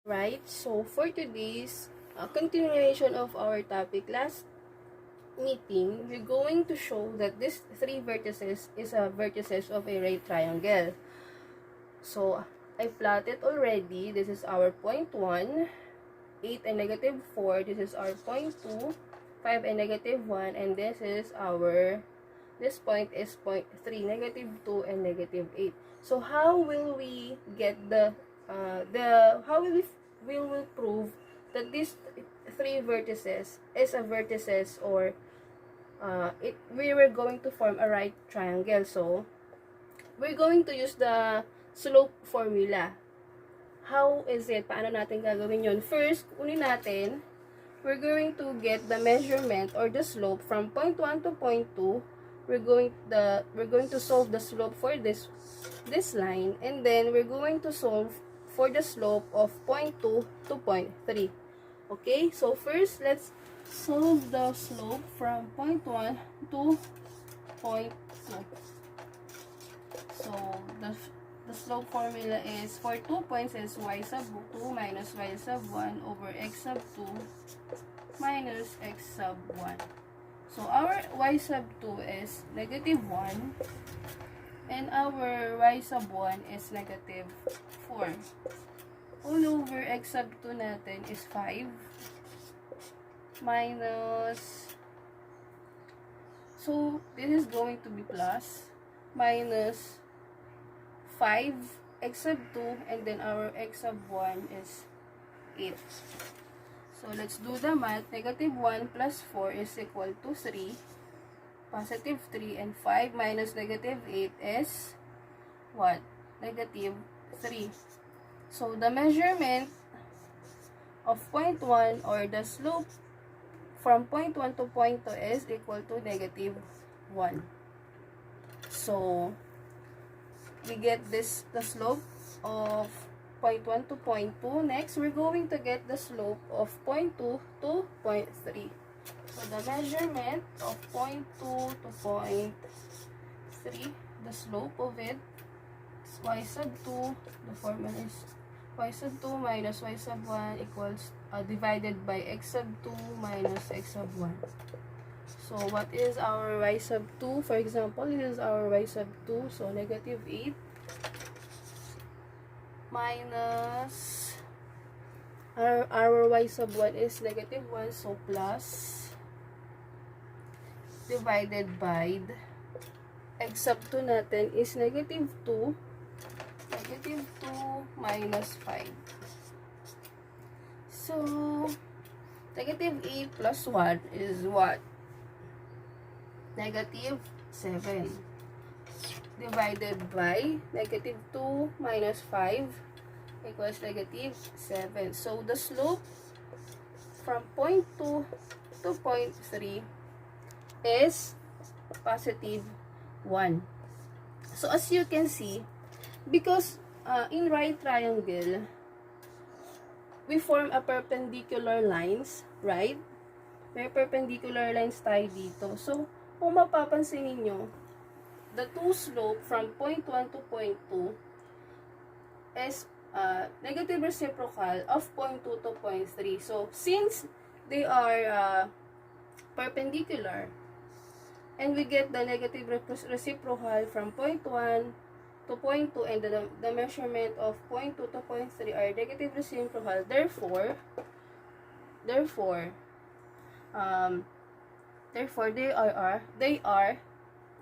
Right, so for today's continuation of our topic last meeting, we're going to show that this three vertices is a vertices of a right triangle. So I plotted already. This is our point 1, 8 and negative 4. This is our point 2, 5 and negative 1, and this point is point 3, negative 2 and negative 8. So how will we get how will we prove that these three vertices is a vertices, or we were going to form a right triangle? So we're going to use the slope formula. How is it? Paano natin gagawin yun? First, kunin natin, we're going to get the measurement or the slope from point 1 to point 2. We're going to solve the slope for this line, and then we're going to solve for the slope of point 2 to point 3. Okay? So first, let's solve the slope from point 1 to point 2. So the slope formula is, for 2 points, is y sub 2 minus y sub 1 over x sub 2 minus x sub 1. So our y sub 2 is negative 1, and our y sub 1 is negative 4. All over x sub 2 natin is 5 minus, so this is going to be plus, minus 5 x sub 2, and then our x sub 1 is 8. So let's do the math. Negative 1 plus 4 is equal to 3. Positive 3, and 5 minus negative 8 is what? Negative 3. So the measurement of point 1, or the slope from point 1 to point 2, is equal to negative 1. So we get the slope of point 1 to point 2. Next, we're going to get the slope of point 2 to point 3. So the measurement of point 2 to point 3, the slope of it is y sub 2. The formula is y sub 2 minus y sub 1 equals divided by x sub 2 minus x sub 1. So what is our y sub 2? For example, this is our y sub 2. So negative 8 minus our y sub 1 is negative 1, so plus, divided by x sub 2 natin is negative 2 minus 5. So negative 8 plus 1 is what? Negative 7. Divided by negative 2 minus 5 equals negative 7. So the slope from point 2 to point 3 is positive 1. So as you can see, because in right triangle, we form a perpendicular lines, right? May perpendicular lines tayo dito. So kung mapapansin ninyo, the two slope from point 1 to point 2 is negative reciprocal of point 2 to point 3. So since they are perpendicular, and we get the negative reciprocal from point 1 to point 2, and the measurement of point 2 to point 3 are negative reciprocal, therefore they are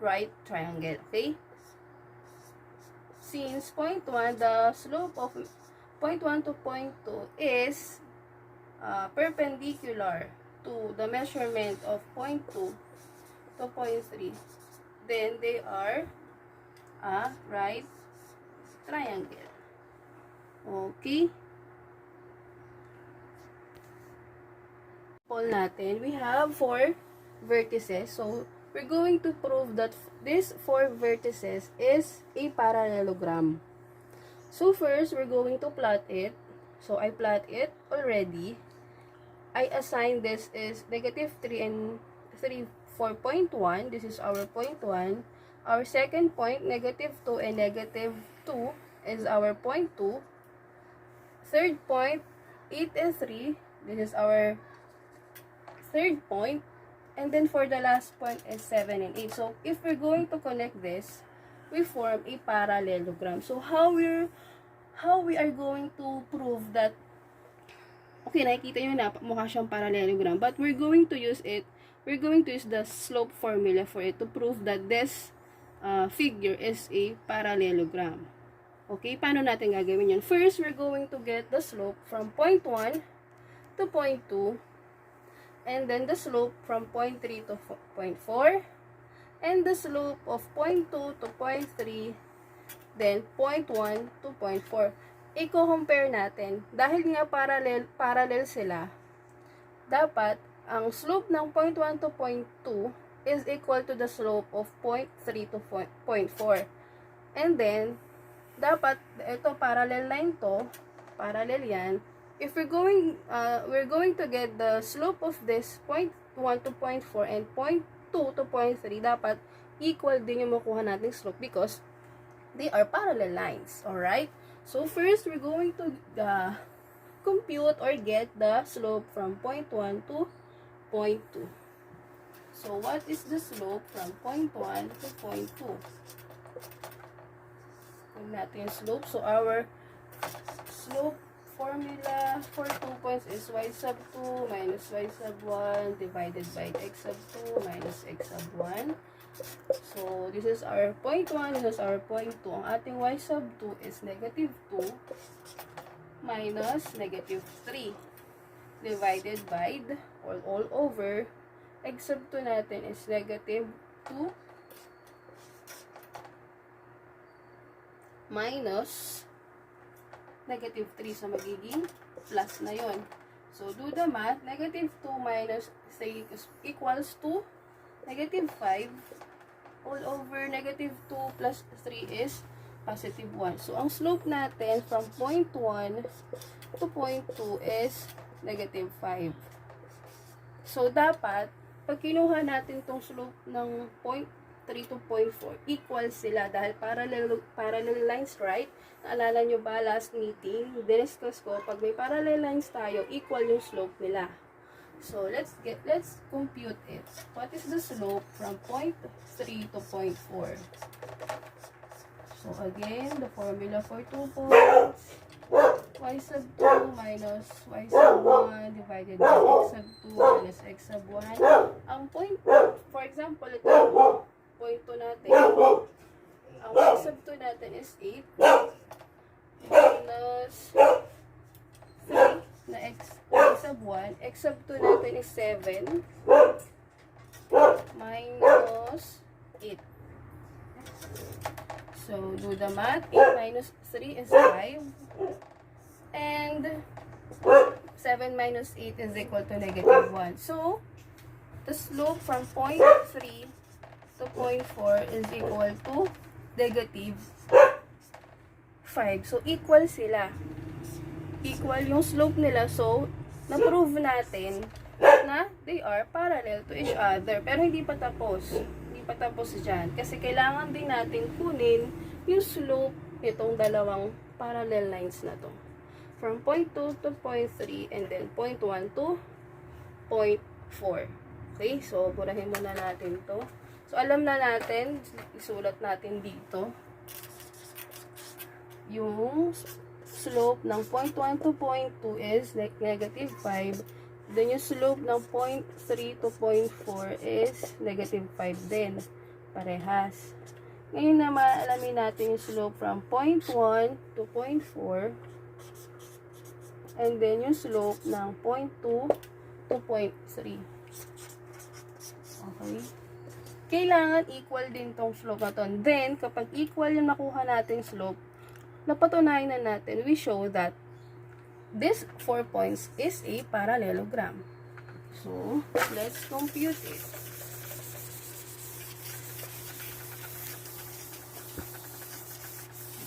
right triangle. Okay, since point 1, the slope of point 1 to point 2 is perpendicular to the measurement of point 2 to point 3, then they are a right triangle. Okay, natin, we have 4 vertices. So we're going to prove that these 4 vertices is a parallelogram. So first, we're going to plot it. So I plot it already. I assign this is negative 3 and 3 for point 1. This is our point 1. Our second point, negative 2 and negative 2, is our point 2. Third point, 8 and 3, this is our third point. And then for the last point is 7 and 8. So if we're going to connect this, we form a parallelogram. So how we are going to prove that, okay, nakikita nyo na mukha siyang parallelogram, but we're going to use the slope formula for it to prove that this figure is a parallelogram. Okay, paano natin gagawin yun? First, we're going to get the slope from point 1 to point 2, and then the slope from point 3 to point 4, and the slope of point 2 to point 3, then point 1 to point 4. I-compare natin. Dahil nga parallel sila, dapat ang slope ng point 1 to point 2 is equal to the slope of point 3 to point 4. And then, dapat, ito parallel line to, parallel yan. If we're going to get the slope of this point 1 to point 4 and point 2 to point 3, dapat equal din yung makuha nating slope because they are parallel lines. Alright? So, first, we're going to compute or get the slope from point 1 to point 2. So, what is the slope from point 1 to point 2? Huwag natin yung slope. So, our slope formula for 2 points is y sub 2 minus y sub 1 divided by x sub 2 minus x sub 1. So, this is our point 1, this is our point 2. Ang ating y sub 2 is negative 2 minus negative 3 divided by, or all over, x sub 2 natin is negative 2 minus negative 3. So, magiging plus na yon. So, do the math. Negative 2 minus 3 equals to negative 5. All over negative 2 plus 3 is positive 1. So, ang slope natin from point 1 to point 2 is negative 5. So, dapat, pag kinuha natin tong slope ng point 3 to point 4, equal sila dahil parallel lines, right? Naalala nyo ba last meeting, diniscuss ko, pag may parallel lines tayo, equal yung slope nila. So, let's compute it. What is the slope from point 3 to point 4? So, again, the formula for 2 points, y sub 2 minus y sub 1 divided by x sub 2 minus x sub 1. Ang point, for example, ito, point 2 natin, ang y sub 2 natin is 8 minus 3 na y sub 1, x sub 2 natin is 7 minus 8. So, do the math. 8 minus 3 is 5. And 7 minus 8 is equal to negative 1. So, the slope from point 3 to point 4 is equal to negative 5. So, equal sila. Equal yung slope nila. So, na-prove natin na they are parallel to each other. Pero hindi pa tapos. Hindi pa tapos dyan. Kasi kailangan din natin kunin yung slope nitong dalawang parallel lines na to. From point 2 to point 3 and then point 1 to point 4. Okay? So, burahin muna natin to. So, alam na natin, isulat natin dito yung slope ng point 1 to point 2 is negative 5. Then, yung slope ng point 3 to point 4 is negative 5 din. Parehas. Ngayon naman, alamin natin yung slope from point 1 to point 4. And then, yung slope ng point 2 to point 3. Okay? Kailangan equal din tong slope na to. Then, kapag equal yung nakuha natin slope, napatunayan na natin, we show that this 4 points is a parallelogram. So, let's compute it.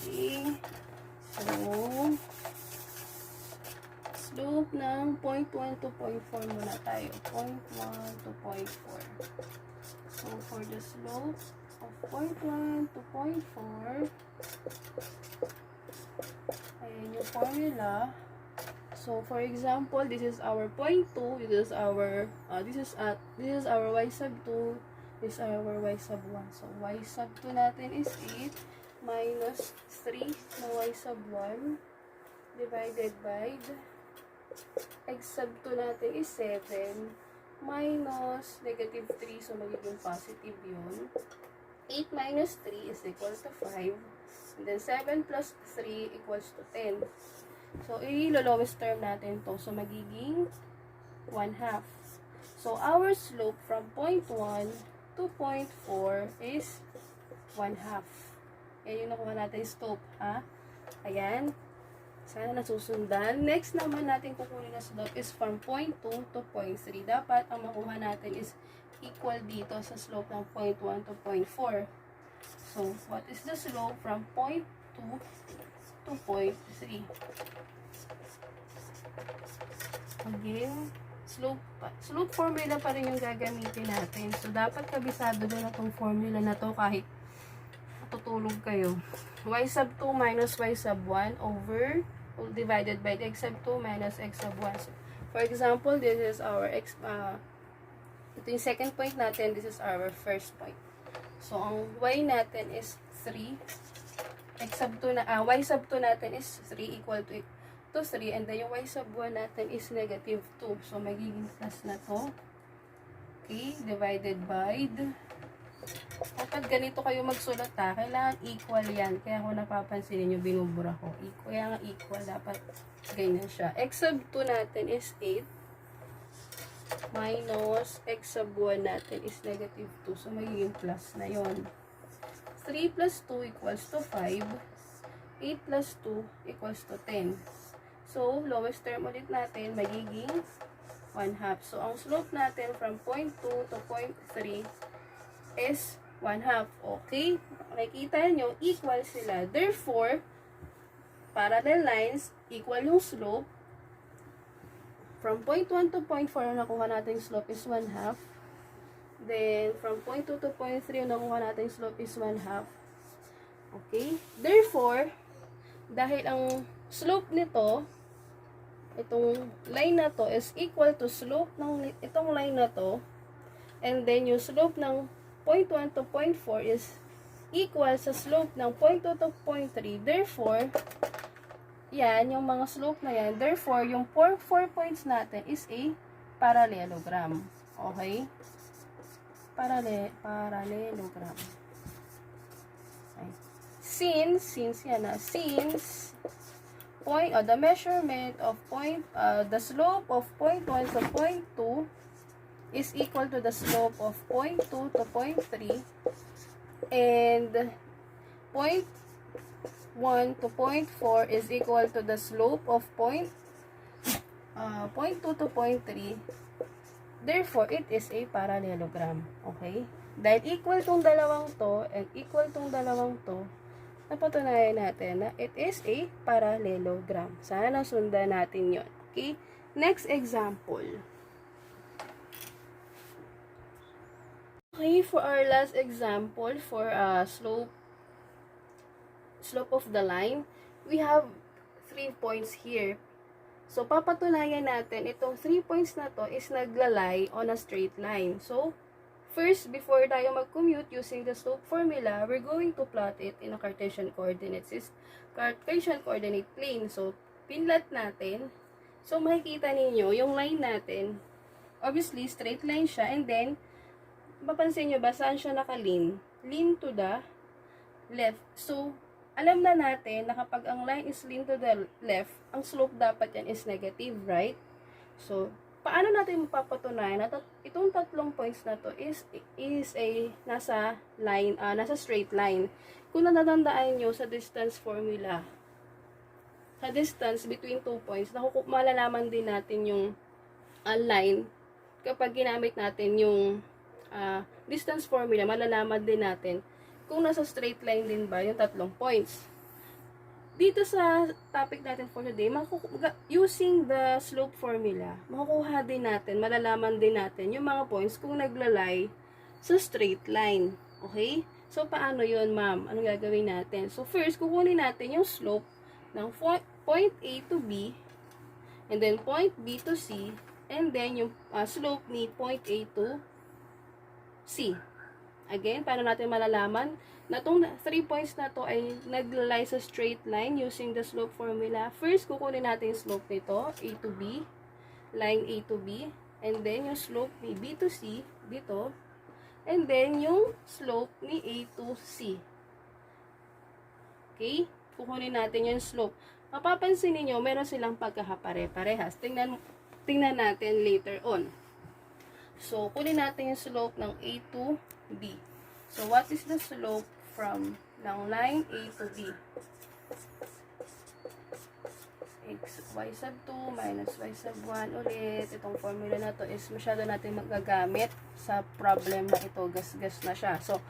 Okay. So, slope ng point 1 to point 4 muna tayo. Point 1 to point 4. So, for the slope of point 1 to point 4, ayan yung formula. So for example, this is our point 2, this is our y sub 2, this is our y sub 1. So y sub 2 natin is 8 minus 3 na y sub 1 divided by x sub 2 natin is 7 minus negative 3, so magiging positive yun. 8 minus 3 is equal to 5. And then 7 plus 3 equals to 10. So, i-lowest term natin to. So, magiging 1/2. So, our slope from point 1 to point 4 is 1/2. Yan yung nakuha natin slope, ha? Ayan. Sana nasusundan. Next naman natin kukunin na slope is from point 2 to point 3. Dapat ang makuha natin is equal dito sa slope ng point 1 to point 4. So, what is the slope from point 2 to point 3? Again, slope formula pa rin yung gagamitin natin. So, dapat kabisado na itong formula na to kahit tutulog kayo. Y sub 2 minus y sub 1 over divided by x sub 2 minus x sub 1. So, for example, this is our ito yung second point natin, this is our first point. So, ang y natin is 3. Y sub 2 natin is 3 equal to 3. And then, yung y sub 1 natin is negative 2. So, magiging plus na to. Okay, divided by dapat ganito kayo magsulat ha. Kailangan equal yan. Kaya kung napapansin niyo binubura ko. Kaya nga equal. Dapat ganyan siya. X sub 2 natin is 8. Minus x sub 1 natin is negative 2. So, magiging plus na yon. 3 plus 2 equals to 5. 8 plus 2 equals to 10. So, lowest term ulit natin, magiging 1/2. So, ang slope natin from point 2 to point 3 is 1/2. Okay? Nakikita nyo, equal sila. Therefore, parallel lines, equal yung slope. From point 1 to point 4, nakuha natin slope is 1/2. Then, from point 2 to point 3, nakuha natin slope is 1/2. Okay? Therefore, dahil ang slope nito, itong line na to is equal to slope ng itong line na to, and then yung slope ng point 1 to point 4 is equal sa slope ng point 2 to point 3. Therefore, yan, yung mga slope na yan. Therefore, yung 4 points natin is a parallelogram. Okay? Parallelogram. Okay. Since the measurement of the slope of point 1 to point 2 is equal to the slope of point 2 to point 3, and point 1 to point 4 is equal to the slope of point 2 to point 3. Therefore, it is a parallelogram. Okay? Dahil equal tong dalawang to and equal tong dalawang to, napatunayan natin na it is a parallelogram. Sana nasundan natin yon. Okay? Next example. Okay, for our last example, for slope of the line, we have 3 points here. So, papatunayan natin, itong 3 points na to is naglalay on a straight line. So, first, before tayo mag-commute using the slope formula, we're going to plot it in a Cartesian coordinate plane. So, pinlat natin. So, makikita ninyo, yung line natin, obviously, straight line siya, and then, mapansin nyo ba, saan siya nakalin? Lean to the left. So, alam na natin na kapag ang line is lean to the left, ang slope dapat yan is negative, right? So, paano natin mapapatunayan na itong tatlong points na to is nasa straight line? Kung natatandaan nyo sa distance formula, sa distance between 2 points, malalaman din natin yung line kapag ginamit natin yung distance formula, malalaman din natin kung nasa straight line din ba yung tatlong points. Dito sa topic natin for today, using the slope formula, makukuha din natin, malalaman din natin yung mga points kung naglalay sa straight line. Okay? So, paano yun, ma'am? Ano gagawin natin? So, first, kukunin natin yung slope ng point A to B, and then point B to C, and then yung slope ni point A to C. Again, paano natin malalaman na itong 3 points na to ay naglalay sa straight line using the slope formula? First, kukunin natin yung slope nito, A to B, line A to B, and then yung slope ni B to C dito, and then yung slope ni A to C. Okay? Kukunin natin yung slope. Mapapansin niyo meron silang pagkakapare-parehas. Tingnan natin later on. So, kunin natin yung slope ng A to B. So, what is the slope from ng line A to B? Y sub 2 minus Y sub 1 ulit. Itong formula na to is masyado natin magagamit sa problem na ito. Gas-gas na siya. So,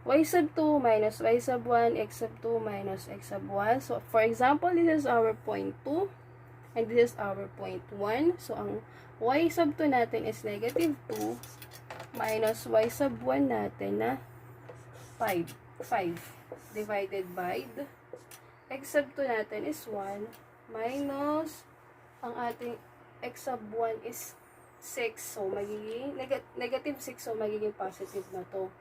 Y sub 2 minus Y sub 1, X sub 2 minus X sub 1. So, for example, this is our point 2 and this is our point 1. So, ang Y sub 2 natin is negative 2 minus Y sub 1 natin na 5 divided by the X sub 2 natin is 1 minus ang ating X sub 1 is 6. So, magiging negative 6. So, magiging positive na to.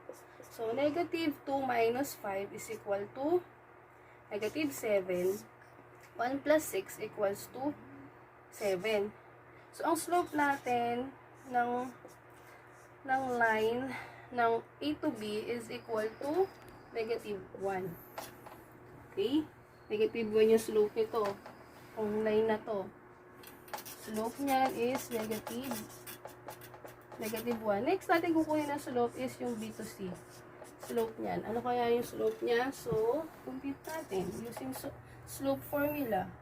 So, negative 2 minus 5 is equal to negative 7. 1 plus 6 equals to 7. So, ang slope natin ng line ng A to B is equal to negative 1. Okay? Negative 1 yung slope nito. Kung line na to. Slope niyan is negative 1. Next natin kukunin na slope is yung B to C. Slope niyan. Ano kaya yung slope niya? So, compute natin using slope formula.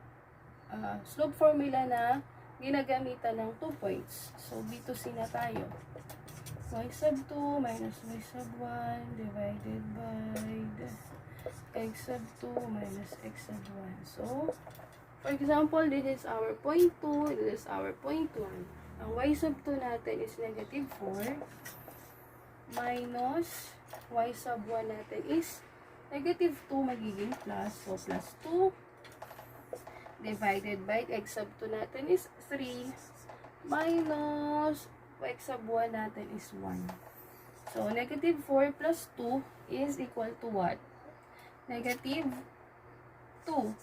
Slope formula na ginagamitan ng 2 points. So, B to C na tayo. Y sub 2 minus Y sub 1 divided by X sub 2 minus X sub 1. So, for example, this is our point 2, this is our point 1. Ang Y sub 2 natin is negative 4 minus Y sub 1 natin is negative 2 magiging plus. So, plus 2 divided by X sub 2 natin is 3 minus X sub 1 natin is 1. So, negative 4 plus 2 is equal to what? Negative 2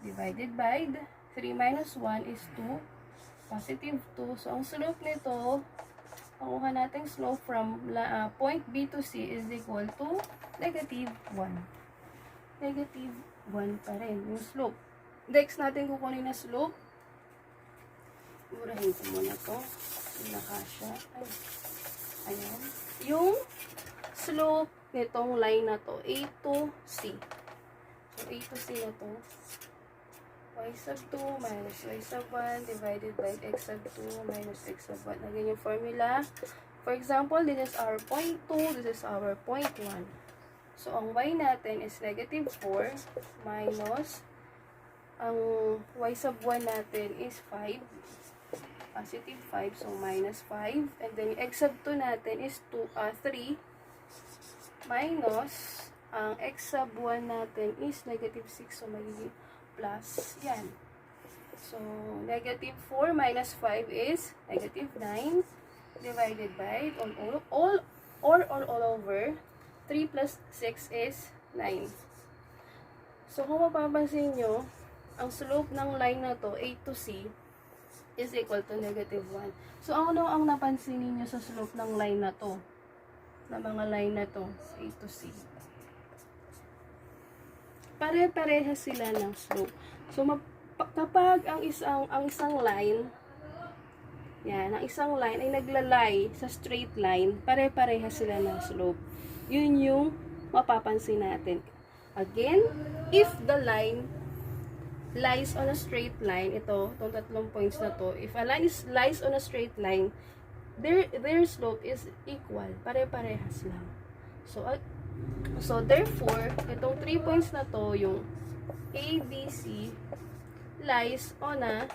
divided by 3 minus 1 is 2. Positive 2. So, ang slope nito, pakuha natin slope from point B to C is equal to negative 1. Negative 1 pa rin yung slope. Next natin kukunin na slope. Murahin ko muna to. Nakasya. Ayan. Yung slope nitong line na to, A to C. So, A to C na to. Y sub 2 minus Y sub 1 divided by X sub 2 minus X sub 1. Again, yung formula. For example, this is our point 2, this is our point 1. So, ang Y natin is negative 4 minus ang Y sub 1 natin is 5. Positive 5, so minus 5. And then, X sub 2 natin is 3 minus ang X sub 1 natin is negative 6, so magiging plus yan. So, negative 4 minus 5 is negative 9 divided by all over 3 plus 6 is 9. So, kung mapapansin nyo, ang slope ng line na to, A to C, is equal to negative 1. So, ano ang napansin niyo sa slope ng line na to? Na mga line na to, A to C. Pare-parehas sila ng slope. So, kapag ang isang line, yan, ang isang line ay naglalay sa straight line, pare-parehas sila ng slope. Yun yung mapapansin natin. Again, if the line lies on a straight line, itong tatlong points na to, if a line lies on a straight line, their slope is equal. Pare-parehas lang. So therefore, itong 3 points na to, yung A, B, C, lies on a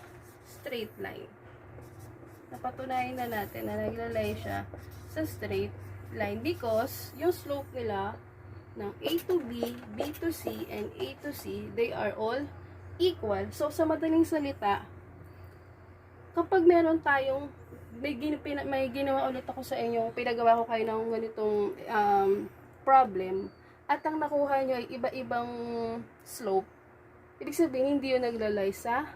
straight line. Napatunayan na natin na naglalay siya sa straight line because yung slope nila ng A to B, B to C, and A to C, they are all equal. So, sa madaling salita, kapag meron tayong, may ginawa ulit ako sa inyo, pinagawa ko kayo ng ganitong problem, at ang nakuha nyo ay iba-ibang slope, ibig sabihin, hindi yun naglalay sa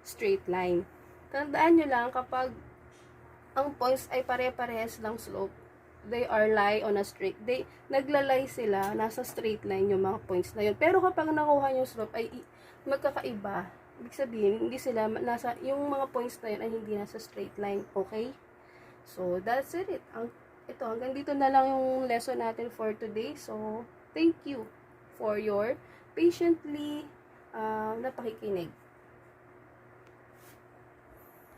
straight line. Tandaan nyo lang, kapag ang points ay pare-parehas ng slope, they are lie on a straight, naglalay sila, nasa straight line yung mga points na yun. Pero kapag nakuha yung slope ay magkakaiba, ibig sabihin, hindi sila, yung mga points na yun ay hindi nasa straight line, okay? So, that's it. Hanggang dito na lang yung lesson natin for today. So, thank you for your patiently napakikinig.